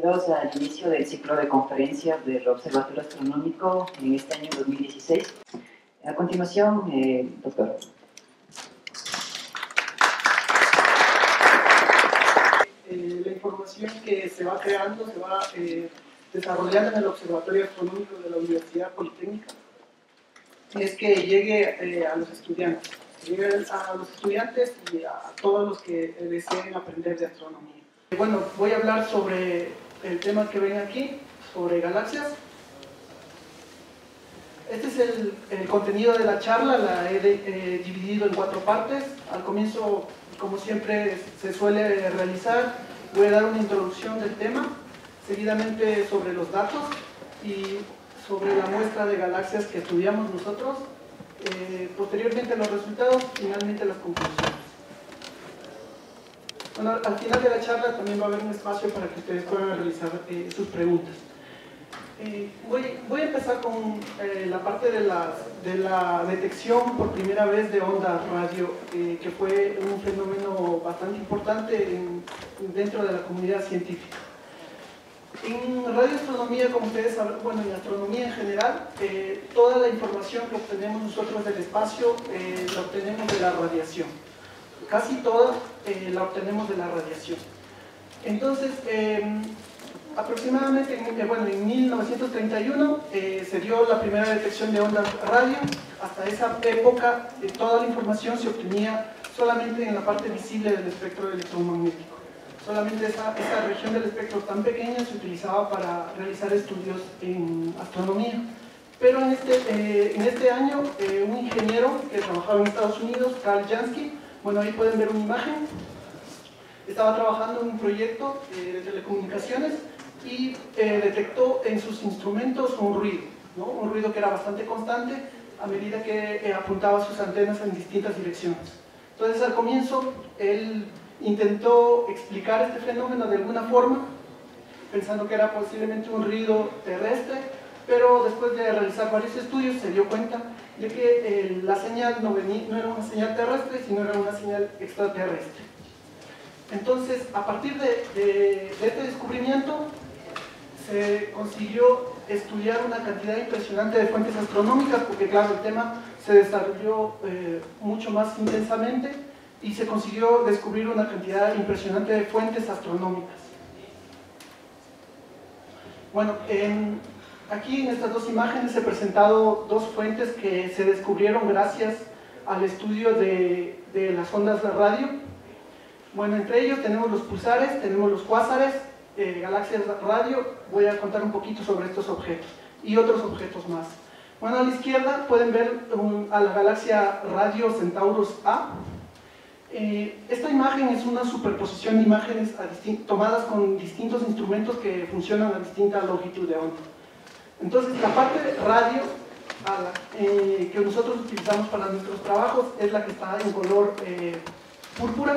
bienvenidos al inicio del ciclo de conferencias del Observatorio Astronómico en este año 2016. A continuación, doctor. La información que se va creando, se va desarrollando en el Observatorio Astronómico de la Universidad Politécnica, es que llegue a los estudiantes. Llegue a los estudiantes y a todos los que deseen aprender de astronomía. Bueno, voy a hablar sobre el tema que ven aquí, sobre galaxias. Este es el contenido de la charla, la he dividido en 4 partes. Al comienzo, como siempre se suele realizar, voy a dar una introducción del tema, seguidamente sobre los datos y sobre la muestra de galaxias que estudiamos nosotros, posteriormente los resultados, finalmente las conclusiones. Bueno, al final de la charla también va a haber un espacio para que ustedes puedan realizar sus preguntas. Voy a empezar con la parte de la detección por primera vez de ondas radio, que fue un fenómeno bastante importante dentro de la comunidad científica. En radioastronomía, como ustedes saben, bueno, en astronomía en general, toda la información que obtenemos nosotros del espacio la obtenemos de la radiación. Casi toda la obtenemos de la radiación. Entonces, aproximadamente en 1931 se dio la primera detección de ondas radio. Hasta esa época toda la información se obtenía solamente en la parte visible del espectro electromagnético. Solamente esa región del espectro tan pequeña se utilizaba para realizar estudios en astronomía. Pero en este año un ingeniero que trabajaba en Estados Unidos, Carl Jansky, bueno, ahí pueden ver una imagen, estaba trabajando en un proyecto de telecomunicaciones y detectó en sus instrumentos un ruido, ¿no? Un ruido que era bastante constante a medida que apuntaba sus antenas en distintas direcciones. Entonces, al comienzo, él intentó explicar este fenómeno de alguna forma, pensando que era posiblemente un ruido terrestre, pero después de realizar varios estudios se dio cuenta de que la señal no era una señal terrestre, sino era una señal extraterrestre. Entonces, a partir de este descubrimiento, se consiguió estudiar una cantidad impresionante de fuentes astronómicas, porque claro, el tema se desarrolló mucho más intensamente y se consiguió descubrir una cantidad impresionante de fuentes astronómicas. Bueno, aquí en estas dos imágenes he presentado dos fuentes que se descubrieron gracias al estudio de las ondas de radio. Bueno, entre ellos tenemos los pulsares, tenemos los cuásares, galaxias radio. Voy a contar un poquito sobre estos objetos y otros objetos más. Bueno, a la izquierda pueden ver a la galaxia radio Centaurus A. Esta imagen es una superposición de imágenes tomadas con distintos instrumentos que funcionan a distinta longitud de onda. Entonces, la parte radio que nosotros utilizamos para nuestros trabajos es la que está en color púrpura,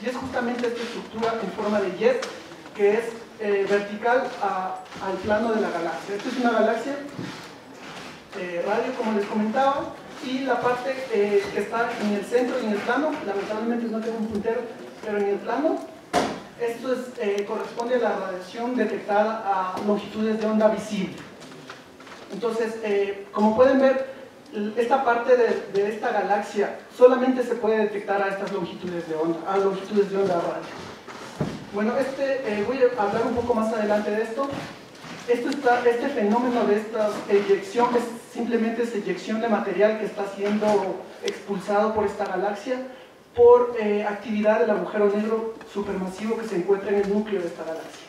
y es justamente esta estructura en forma de jet que es vertical al plano de la galaxia. Esta es una galaxia radio, como les comentaba, y la parte que está en el centro y en el plano, lamentablemente no tengo un puntero, pero en el plano, esto corresponde a la radiación detectada a longitudes de onda visible. Entonces, como pueden ver, esta parte de esta galaxia solamente se puede detectar a estas longitudes de onda, radio. Bueno, voy a hablar un poco más adelante de esto. Este fenómeno de esta eyección es simplemente esa eyección de material que está siendo expulsado por esta galaxia por actividad del agujero negro supermasivo que se encuentra en el núcleo de esta galaxia.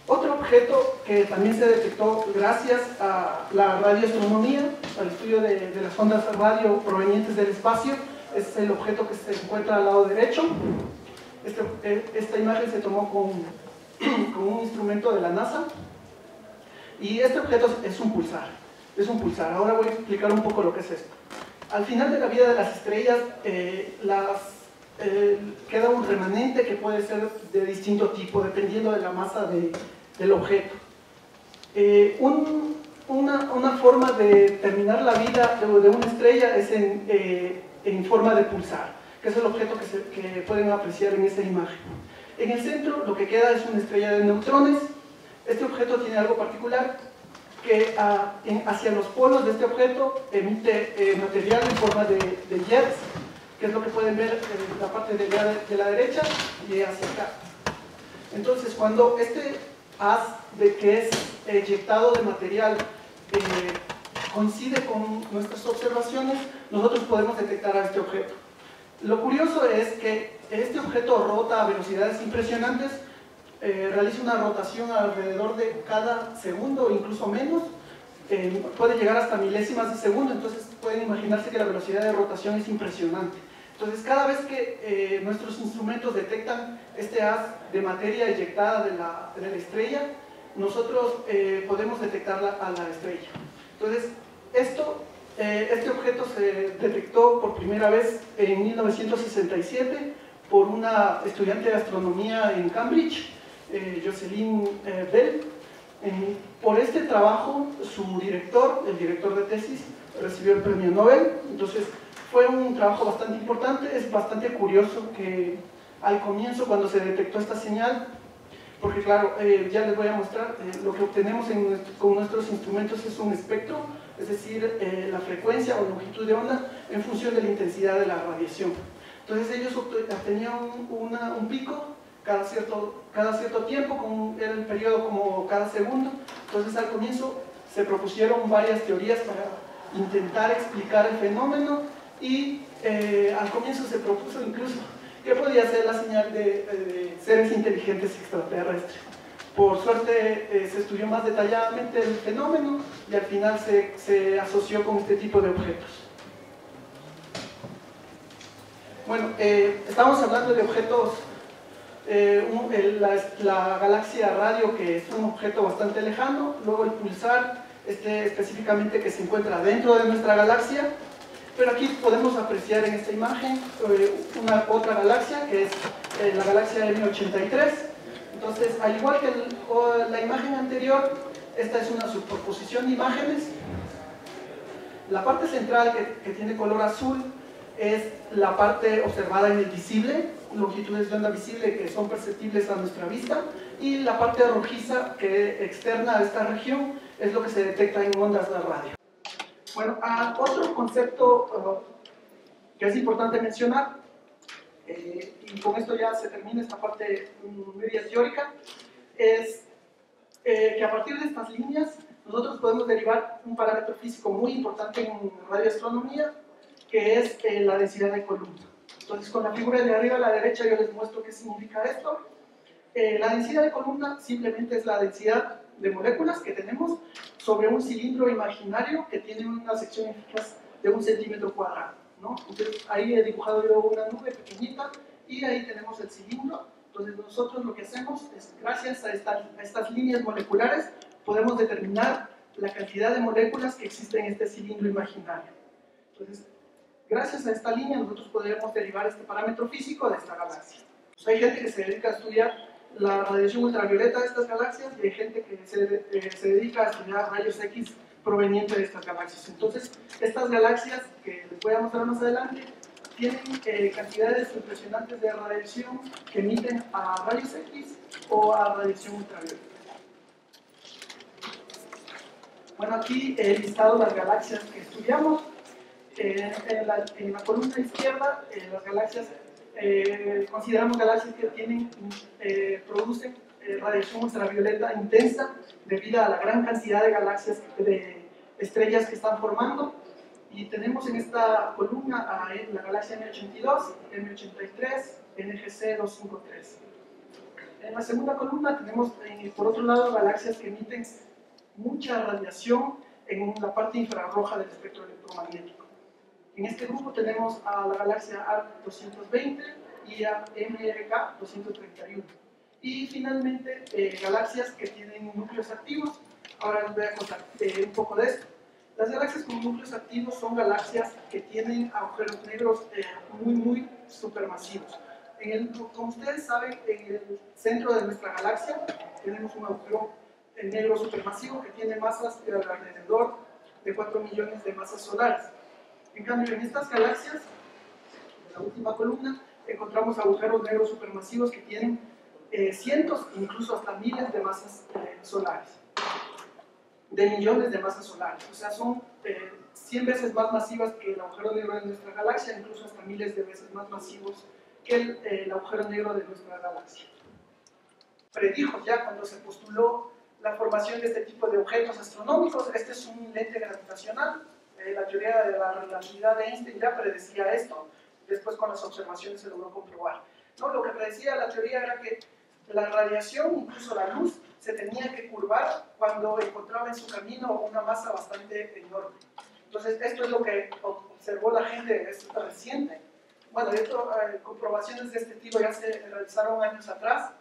Otro objeto que también se detectó gracias a la radioastronomía, al estudio de las ondas radio provenientes del espacio, es el objeto que se encuentra al lado derecho. Esta imagen se tomó con un instrumento de la NASA, y este objeto es un pulsar. Ahora voy a explicar un poco lo que es esto. Al final de la vida de las estrellas, queda un remanente que puede ser de distinto tipo, dependiendo de la masa del objeto. Una forma de terminar la vida de una estrella es en forma de pulsar, que es el objeto que pueden apreciar en esta imagen. En el centro lo que queda es una estrella de neutrones. Este objeto tiene algo particular, que hacia los polos de este objeto emite material en forma de jets, que es lo que pueden ver en la parte de la derecha y hacia acá. Entonces, cuando este haz de que es eyectado de material coincide con nuestras observaciones, nosotros podemos detectar a este objeto. Lo curioso es que este objeto rota a velocidades impresionantes, realiza una rotación alrededor de cada segundo, incluso menos, puede llegar hasta milésimas de segundo, entonces pueden imaginarse que la velocidad de rotación es impresionante. Entonces, cada vez que nuestros instrumentos detectan este haz de materia eyectada de la estrella, nosotros podemos detectarla a la estrella. Entonces, este objeto se detectó por primera vez en 1967 por una estudiante de astronomía en Cambridge, Jocelyn Bell. Por este trabajo, su director, el director de tesis, recibió el premio Nobel. Entonces, fue un trabajo bastante importante. Es bastante curioso que al comienzo, cuando se detectó esta señal, porque claro, ya les voy a mostrar, lo que obtenemos con nuestros instrumentos es un espectro, es decir, la frecuencia o longitud de onda en función de la intensidad de la radiación. Entonces ellos obtenían un pico cada cierto tiempo, era el periodo como cada segundo. Entonces al comienzo se propusieron varias teorías para intentar explicar el fenómeno y al comienzo se propuso incluso que podía ser la señal de seres inteligentes extraterrestres. Por suerte se estudió más detalladamente el fenómeno y al final se asoció con este tipo de objetos. Bueno, estamos hablando de objetos, la galaxia radio, que es un objeto bastante lejano, luego el pulsar, específicamente que se encuentra dentro de nuestra galaxia, pero aquí podemos apreciar en esta imagen otra galaxia, que es la galaxia M83. Entonces, al igual que la imagen anterior, esta es una superposición de imágenes. La parte central, que tiene color azul, es la parte observada en el visible, longitudes de onda visible que son perceptibles a nuestra vista, y la parte rojiza, que externa a esta región, es lo que se detecta en ondas de radio. Bueno, otro concepto que es importante mencionar, y con esto ya se termina esta parte media teórica, es que a partir de estas líneas nosotros podemos derivar un parámetro físico muy importante en radioastronomía, que es la densidad de columna. Entonces, con la figura de arriba a la derecha yo les muestro qué significa esto. La densidad de columna simplemente es la densidad de moléculas que tenemos sobre un cilindro imaginario que tiene una sección eficaz de 1 centímetro cuadrado, ¿no? Entonces, ahí he dibujado yo una nube pequeñita y ahí tenemos el cilindro. Entonces, nosotros lo que hacemos es, gracias a estas líneas moleculares, podemos determinar la cantidad de moléculas que existen en este cilindro imaginario. Entonces, gracias a esta línea nosotros podemos derivar este parámetro físico de esta galaxia. Pues hay gente que se dedica a estudiar la radiación ultravioleta de estas galaxias y hay gente que se dedica a estudiar rayos X provenientes de estas galaxias. Entonces, estas galaxias, que les voy a mostrar más adelante, tienen cantidades impresionantes de radiación que emiten a rayos X o a radiación ultravioleta. Bueno, aquí el listado de las galaxias que estudiamos. En la columna izquierda, las galaxias, consideramos galaxias que producen radiación ultravioleta intensa debido a la gran cantidad de galaxias, de estrellas que están formando. Y tenemos en esta columna a la galaxia M82, M83, NGC 253. En la segunda columna tenemos, por otro lado, galaxias que emiten mucha radiación en la parte infrarroja del espectro electromagnético. En este grupo tenemos a la galaxia ARC 220 y a MRK 231. Y finalmente, galaxias que tienen núcleos activos. Ahora les voy a contar un poco de esto. Las galaxias con núcleos activos son galaxias que tienen agujeros negros muy supermasivos. Como ustedes saben, en el centro de nuestra galaxia tenemos un agujero negro supermasivo que tiene masas de alrededor de 4 millones de masas solares. En cambio, en estas galaxias, en la última columna, encontramos agujeros negros supermasivos que tienen cientos, incluso hasta miles de masas solares, de millones de masas solares. O sea, son 100 veces más masivas que el agujero negro de nuestra galaxia, incluso hasta miles de veces más masivos que el agujero negro de nuestra galaxia. Predijo ya cuando se postuló la formación de este tipo de objetos astronómicos. Este es un lente gravitacional. La teoría de la relatividad de Einstein ya predecía esto. Después con las observaciones se logró comprobar. ¿No? Lo que predecía la teoría era que la radiación, incluso la luz, se tenía que curvar cuando encontraba en su camino una masa bastante enorme. Entonces, esto es lo que observó la gente, es reciente. Bueno, comprobaciones de este tipo ya se realizaron años atrás,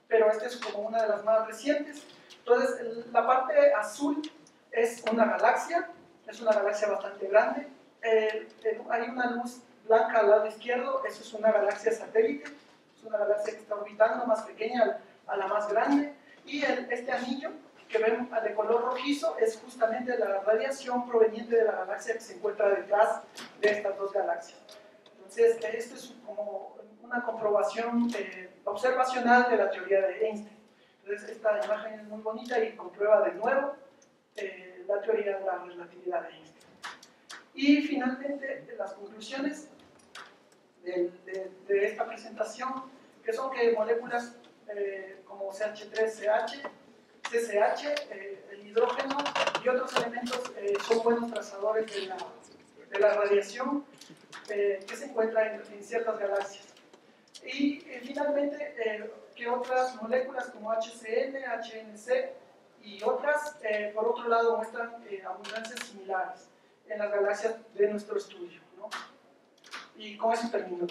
pero esta es como una de las más recientes. Entonces, la parte azul es una galaxia bastante grande. Hay una luz blanca al lado izquierdo, eso es una galaxia satélite, es una galaxia que está orbitando, más pequeña a la más grande, y este anillo que ven de color rojizo es justamente la radiación proveniente de la galaxia que se encuentra detrás de estas dos galaxias. Entonces, esto es como una comprobación observacional de la teoría de Einstein. Entonces, esta imagen es muy bonita y comprueba de nuevo la teoría de la relatividad de Einstein. Y finalmente, las conclusiones de esta presentación, que son que moléculas como CH3CH, CCH, el hidrógeno y otros elementos son buenos trazadores de la radiación que se encuentra en ciertas galaxias. Y finalmente, que otras moléculas como HCN, HNC y otras, por otro lado, muestran abundancias similares en las galaxias de nuestro estudio, ¿no? Y con eso termino.